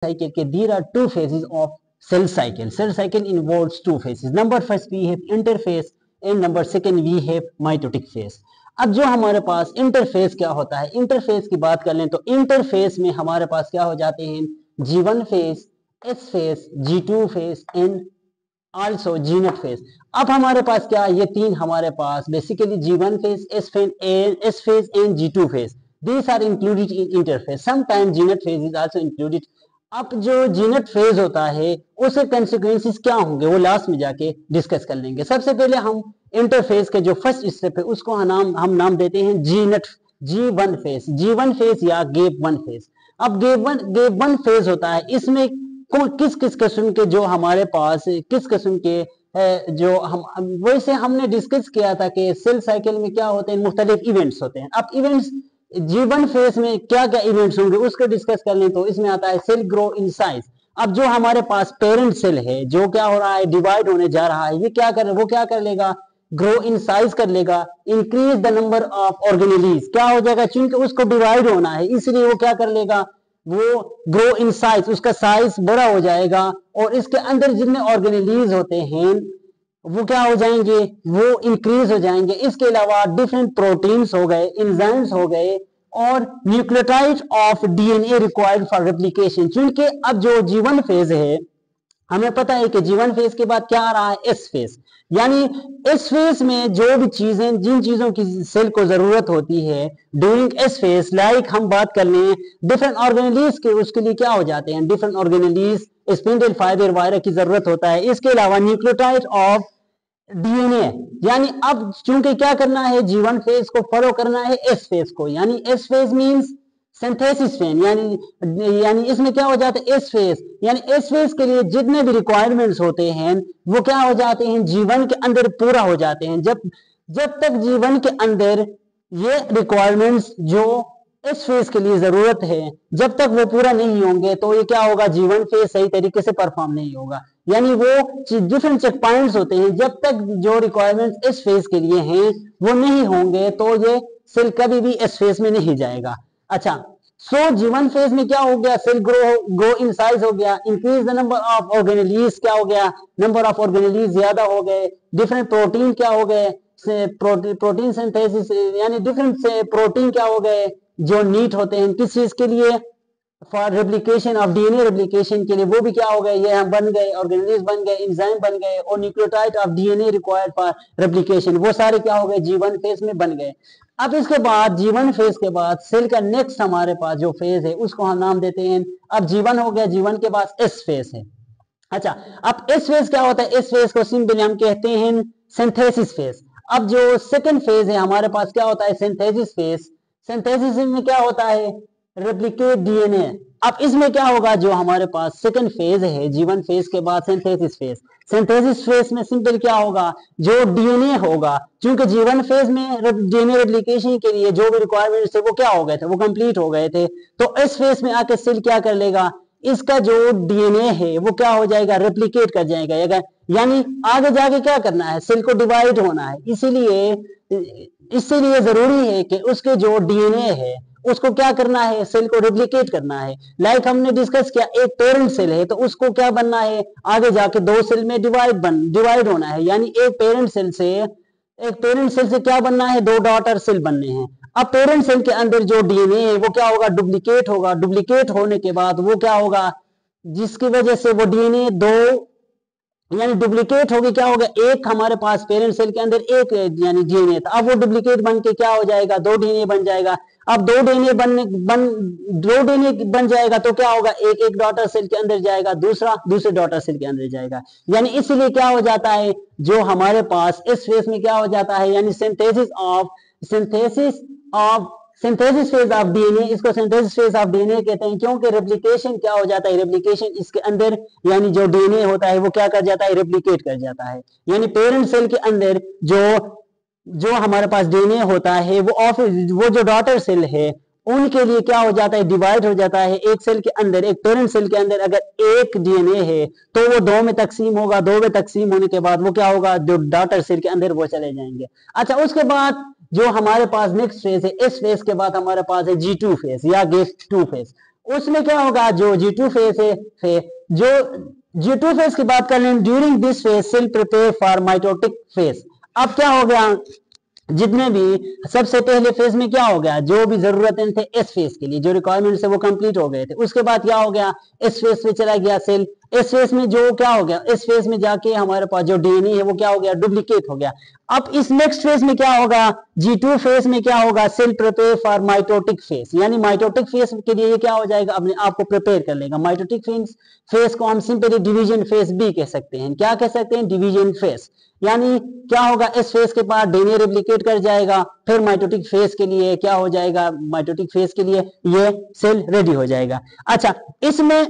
cycle के there are two phases of cell cycle. Cell cycle involves two phases. Number first we have interphase and number second we have mitotic phase. अब जो हमारे पास interface क्या होता है, interface की बात कर लें तो इंटरफेस में हमारे पास क्या हो जाते हैं, G1 phase, S phase, G2 phase and also G0 phase. अब हमारे पास क्या, ये तीन हमारे पास basically G1 phase, S phase and G2 phase. These are included in interphase. Sometimes G0 phase is also included. अब जो G0 फेज होता है उसके कंसिक्वेंसेस क्या होंगे वो लास्ट में जाके डिस्कस कर लेंगे. सबसे पहले हम इंटरफेज के जो फर्स्ट स्टेप है उसको हम नाम देते हैं G1 फेज, G1 फेज या गेप 1 फेज. अब गेप 1 फेज होता है, इसमें किस किस किस्म के जो हमारे पास किस किस्म के जो हम वैसे हमने डिस्कस किया था कि सेल साइकिल में क्या होते हैं, मुख्तलिफ इवेंट्स होते हैं. अब इवेंट्स G1 फेज में क्या क्या इवेंट्स होंगे उसको डिस्कस कर लें तो इसमें आता है सेल ग्रो इन साइज. अब जो हमारे पास पेरेंट सेल है जो क्या हो रहा है, डिवाइड होने जा रहा है, वो क्या कर लेगा, ग्रो इन साइज कर लेगा. Increase the number of organelles, क्या हो जाएगा, चूंकि उसको डिवाइड होना है इसलिए वो क्या कर लेगा, वो ग्रो इन साइज, उसका साइज बड़ा हो जाएगा और इसके अंदर जितने ऑर्गेनेलीज होते हैं वो क्या हो जाएंगे, वो इंक्रीज हो जाएंगे. इसके अलावा डिफरेंट प्रोटीन्स हो गए, एंजाइम्स हो गए और nucleotide of DNA required for replication. चूंकि अब जो G1 फेज है हमें पता है कि G1 फेज के बाद क्या आ रहा है, S फेज. यानी S फेज में जो भी चीजें, जिन चीजों की सेल को जरूरत होती है ड्यूरिंग S फेज, लाइक हम बात कर लें डिफरेंट ऑर्गेनेलीज के, उसके लिए क्या हो जाते हैं, different organelles, spindle fibre wire की जरूरत होता है. इसके अलावा न्यूक्लियोटाइड ऑफ डीएनए. यानी अब चूंकि क्या करना है, G1 फेज को फॉलो करना है S फेज को. यानी S phase means synthesis phase, यानी इसमें क्या हो जाता है, S फेज. यानी S फेज के लिए जितने भी रिक्वायरमेंट्स होते हैं वो क्या हो जाते हैं, G1 के अंदर पूरा हो जाते हैं. जब तक G1 के अंदर ये रिक्वायरमेंट्स जो S फेज के लिए जरूरत है जब तक वो पूरा नहीं होंगे तो ये क्या होगा, G1 फेज सही तरीके से परफॉर्म नहीं होगा. यानी वो डिफरेंट चेक पॉइंट्स होते हैं, जब तक जो रिक्वायरमेंट्स S फेज के लिए हैं वो नहीं होंगे तो ये सेल कभी भी S फेज में नहीं जाएगा. अच्छा, सो G1 फेज में क्या हो गया, सेल ग्रो इन साइज हो गया, increase the number of organelles, क्या हो गया, नंबर ऑफ ऑर्गेनेलीज ज्यादा हो गए, डिफरेंट प्रोटीन क्या हो गए, प्रोटीन सिंथेसिस, यानी डिफरेंट से प्रोटीन क्या हो गए जो नीड होते हैं किस चीज के लिए, for replication of DNA replication के लिए, वो भी क्या हो गए, ये हम बन गए, ऑर्गेनेलीज बन गए, एंजाइम बन गए और nucleotide of DNA required for replication, वो सारे क्या हो गए, G1 फेज में बन गए. अब इसके बाद G1 फेज के बाद सेल का नेक्स्ट हमारे पास जो फेज है उसको हम नाम देते हैं, अब G1 हो गया, G1 के बाद S फेज है. अच्छा, अब S फेज क्या होता है, S फेज को सिंपली हम कहते हैं सिंथेसिस फेज. अब जो सेकंड फेज है हमारे पास क्या होता है, सिंथेसिस फेज. सिंथेसिस में क्या होता है, रेप्लिकेट डीएनए. अब इसमें क्या होगा, जो हमारे पास सेकंड फेज है G1 फेज के बाद सिंथेसिस फेज. सिंथेसिस फेज में सिंपल क्या होगा, जो डीएनए होगा, क्योंकि G1 फेज में डीएनए रेप्लिकेशन के लिए जो भी रिक्वायरमेंट्स थे वो क्या हो गए थे, वो कंप्लीट हो गए थे. तो इस फेज में आके सेल क्या कर लेगा, इसका जो डीएनए है वो क्या हो जाएगा, रेप्लिकेट कर जाएगा. यानी आगे जाके क्या करना है, सेल को डिवाइड होना है, इसीलिए जरूरी है कि उसके जो डीएनए है उसको क्या करना है, सेल को रेप्लिकेट करना है. लाइक हमने डिस्कस किया, एक पेरेंट सेल है तो उसको क्या बनना है, आगे जाके दो सेल में डिवाइड होना है. यानी एक पेरेंट सेल से क्या बनना है, दो डॉटर सेल बनने हैं. अब पेरेंट सेल के अंदर जो डीएनए है वो क्या होगा, डुप्लीकेट होगा. डुप्लीकेट होने के बाद वो क्या होगा, जिसकी वजह से वो डीएनए दो, यानी डुप्लीकेट होगी, क्या होगा, एक हमारे पास पेरेंट सेल के अंदर एक यानी डीएनए था, अब वो डुप्लीकेट बन के क्या हो जाएगा, दो डीएनए बन जाएगा. अब दो डीएनए बन जाएगा तो क्या होगा, एक डॉटर सेल के अंदर जाएगा, दूसरे डॉटर सेल के अंदर जाएगा. यानी इसलिए क्या हो जाता है, जो हमारे पास इस फेज में क्या हो जाता है, यानी सिंथेसिस फेज ऑफ डीएनए, इसको सिंथेसिस फेज ऑफ डीएनए कहते हैं, क्योंकि रेप्लिकेशन क्या हो जाता है, रेप्लिकेशन इसके अंदर, यानी जो डीएनए होता है वो क्या कर जाता है, रेप्लिकेट कर जाता है. यानी पेरेंट सेल के अंदर जो हमारे पास डीएनए होता है वो जो डॉटर सेल है उनके लिए क्या हो जाता है, डिवाइड हो जाता है. एक सेल के अंदर, एक पेरेंट सेल के अंदर अगर एक डीएनए है तो वो दो में तकसीम होगा, दो में तकसीम होने के बाद वो क्या होगा, जो डॉटर सेल के अंदर वो चले जाएंगे. अच्छा, उसके बाद जो हमारे पास नेक्स्ट फेज है, इस फेज के बाद हमारे पास है G2 फेज या गेप 2 फेज. उसमें क्या होगा, जो G2 फेज है, जो G2 फेज की बात कर लें, during this phase cell prepare for mitotic phase. अब क्या हो गया, जितने भी सबसे पहले फेज में क्या हो गया, जो भी जरूरतें थे इस फेज के लिए, जो रिक्वायरमेंट्स है वो कंप्लीट हो गए थे, उसके बाद क्या हो गया, इस फेज में चला गया सेल। इस फेज में जो क्या हो गया, इस फेज में जाके हमारे पास जो डीएनए है वो क्या हो गया, डुप्लीकेट हो गया। अब इस नेक्स्ट फेज में क्या होगा, G2 फेज में क्या होगा, cell prepare for mitotic phase, यानी माइटोटिक फेज के लिए ये क्या हो जाएगा, अपने आप को प्रिपेयर कर लेगा। माइटोटिक फेज को हम सिंपली डिवीजन फेज भी कह सकते हैं। क्या कह सकते हैं, डिवीजन फेज। यानी क्या होगा, इस फेज के बाद डीएनए रेप्लिकेट कर जाएगा, फिर माइटोटिक फेज के लिए क्या हो जाएगा, माइटोटिक फेज के लिए ये सेल रेडी हो जाएगा। अच्छा, इसमें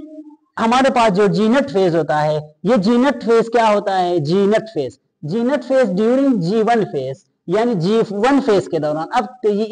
हमारे पास जो जीनट फेज होता है, ये जीनट फेज क्या होता है, जीनट फेज ड्यूरिंग G1 फेज, यानी G1 फेज के दौरान। अब तो ये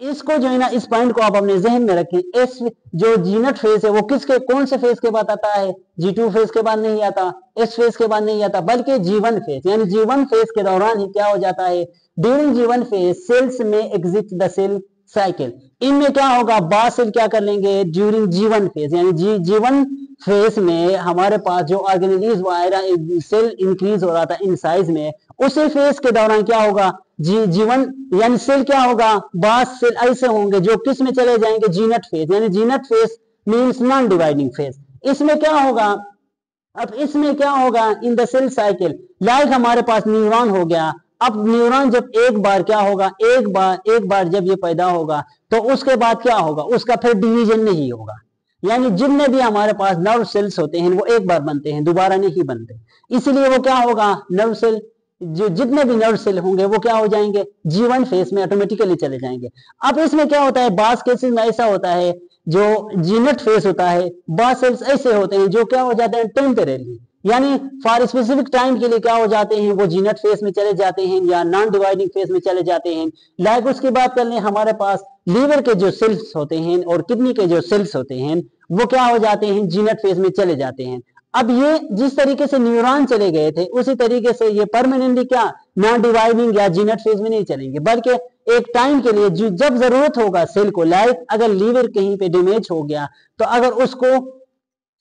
इसको जो है ना, इस पॉइंट को आप अपने जहन में रखें। इस जो जीनट फेज है वो किसके, कौन से फेज के बाद आता है, G2 फेज के बाद नहीं आता, इस फेज के बाद नहीं आता, बल्कि G1 फेज, यानी G1 फेज के दौरान ही क्या हो जाता है, ड्यूरिंग G1 फेज सेल्स में एग्जिट द सेल साइकिल। इनमें क्या होगा, बाद सेल क्या कर लेंगे, ड्यूरिंग G1 फेज, यानी G1 फेज में हमारे पास जो ऑर्गेनेलिज सेल इंक्रीज हो रहा था इन साइज में, उसी फेज के दौरान क्या होगा, G1 यानी सेल क्या होगा, बाद सेल ऐसे होंगे जो किस में चले जाएंगे, जीनट फेज, यानी G naught phase means non dividing phase. इसमें क्या होगा, अब इसमें क्या होगा, in the cell cycle, like हमारे पास न्यूरॉन हो गया। अब न्यूरॉन जब एक बार क्या होगा, एक बार जब ये पैदा होगा तो उसके बाद क्या होगा, उसका फिर डिवीजन नहीं होगा। यानी जितने भी हमारे पास नर्व सेल्स होते हैं वो एक बार बनते हैं, दोबारा नहीं बनते। इसलिए वो क्या होगा, नर्व सेल, जो जितने भी नर्व सेल होंगे वो क्या हो जाएंगे, G1 फेज में ऑटोमेटिकली चले जाएंगे। अब इसमें क्या होता है, बास केसेस में ऐसा होता है, जो जीनट फेज होता है, बास सेल्स ऐसे होते हैं जो क्या हो जाते हैं, टेम्परेरी, यानी फॉर स्पेसिफिक टाइम के लिए क्या हो जाते हैं, वो जीनट फेज में चले जाते हैं या नॉन डिवाइडिंग फेज में चले जाते हैं। लाइक उसकी बात कर लें, हमारे पास लीवर के जो सेल्स होते हैं और किडनी के जो सेल्स होते हैं वो क्या हो जाते हैं, जीनट फेज में चले जाते हैं। अब ये जिस तरीके से न्यूरॉन चले गए थे उसी तरीके से ये परमानेंटली क्या नॉन डिवाइडिंग या जीनट फेज में नहीं चलेंगे, बल्कि एक टाइम के लिए जब जरूरत होगा सेल को, लाइक अगर लीवर कहीं पे डैमेज हो गया तो अगर उसको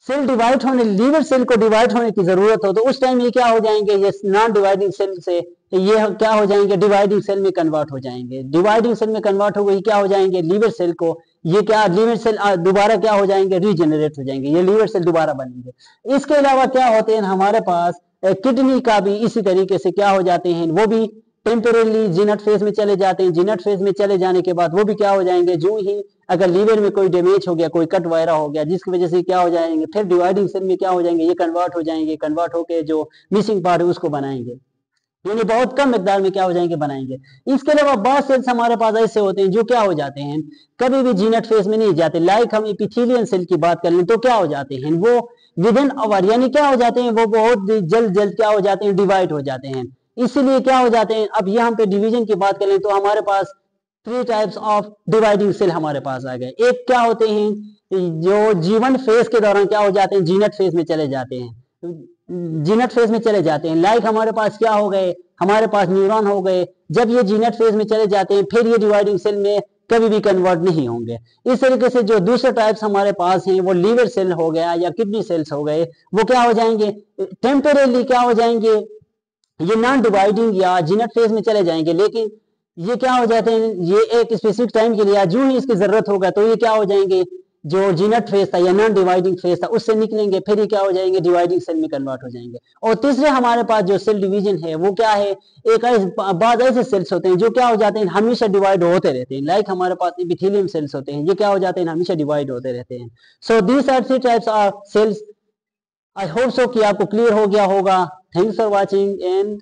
सेल डिवाइड होने, लीवर सेल को डिवाइड होने की जरूरत हो तो उस टाइम ये क्या हो जाएंगे, ये नॉन डिवाइडिंग सेल से ये क्या हो जाएंगे, डिवाइडिंग सेल में कन्वर्ट हो जाएंगे। डिवाइडिंग सेल में कन्वर्ट हो गई क्या हो जाएंगे, लीवर सेल को, ये क्या लीवर सेल दोबारा क्या हो जाएंगे, रीजनरेट हो जाएंगे, ये लीवर सेल दोबारा बनेंगे। इसके अलावा क्या होते हैं हमारे पास, किडनी का भी इसी तरीके से क्या हो जाते हैं, वो भी टेम्परेली जीनट फेज में चले जाते हैं। जीनट फेज में चले जाने के बाद वो भी क्या हो जाएंगे, जो ही अगर लीवर में कोई डैमेज हो गया, कोई कट वगैरह हो गया जिसकी वजह से क्या हो जाएंगे, फिर डिवाइडिंग सेल में क्या हो जाएंगे, ये कन्वर्ट हो जाएंगे, कन्वर्ट होकर जो मिसिंग पार्ट है उसको बनाएंगे, यानी बहुत कम मिकदार में क्या हो जाएंगे, बनाएंगे। इसके अलावा बहुत सेल्स हमारे पास ऐसे होते हैं जो क्या हो जाते हैं, कभी भी जीनट फेज में नहीं जाते। लाइक हम एपिथेलियल सेल की बात कर लें तो क्या हो जाते हैं, वो विद इन आवर, यानी क्या हो जाते हैं, वो बहुत जल्द क्या हो जाते हैं, डिवाइड हो जाते हैं। इसीलिए क्या हो जाते हैं, अब यहाँ पे डिवीजन की बात करें तो हमारे पास 3 टाइप्स ऑफ डिवाइडिंग सेल हमारे पास आ गए। एक क्या होते हैं, जो G1 फेज के दौरान क्या हो जाते हैं, जीनट फेज में चले जाते हैं, जीनट फेज में चले जाते हैं। लाइक हमारे पास क्या हो गए, हमारे पास न्यूरॉन हो गए, जब ये जीनट फेज में चले जाते हैं फिर ये डिवाइडिंग सेल में कभी भी कन्वर्ट नहीं होंगे। इस तरीके से जो दूसरे टाइप्स हमारे पास हैं, वो लीवर सेल हो गया या किडनी सेल्स हो गए, वो क्या हो जाएंगे, टेम्परेली क्या हो जाएंगे, ये नॉन डिवाइडिंग या जीनट फेज में चले जाएंगे, लेकिन ये क्या हो जाते हैं, ये एक स्पेसिफिक टाइम के लिए जो ही इसकी जरूरत होगा तो ये क्या हो जाएंगे, जो जीनट फेज था या नॉन डिवाइडिंग फेज था उससे निकलेंगे, फिर ये क्या हो जाएंगे, डिवाइडिंग सेल में कन्वर्ट हो जाएंगे। और तीसरे हमारे पास जो सेल डिवीजन है वो क्या है, एक बाद ऐसे सेल्स होते हैं जो क्या हो जाते हैं, हमेशा डिवाइड होते रहते हैं। लाइक हमारे पास एपिथेलियम सेल्स होते हैं, ये क्या हो जाते हैं, हमेशा डिवाइड होते रहते हैं। So these are 3 types of cells. I hope so कि आपको क्लियर हो गया होगा। Thanks for watching and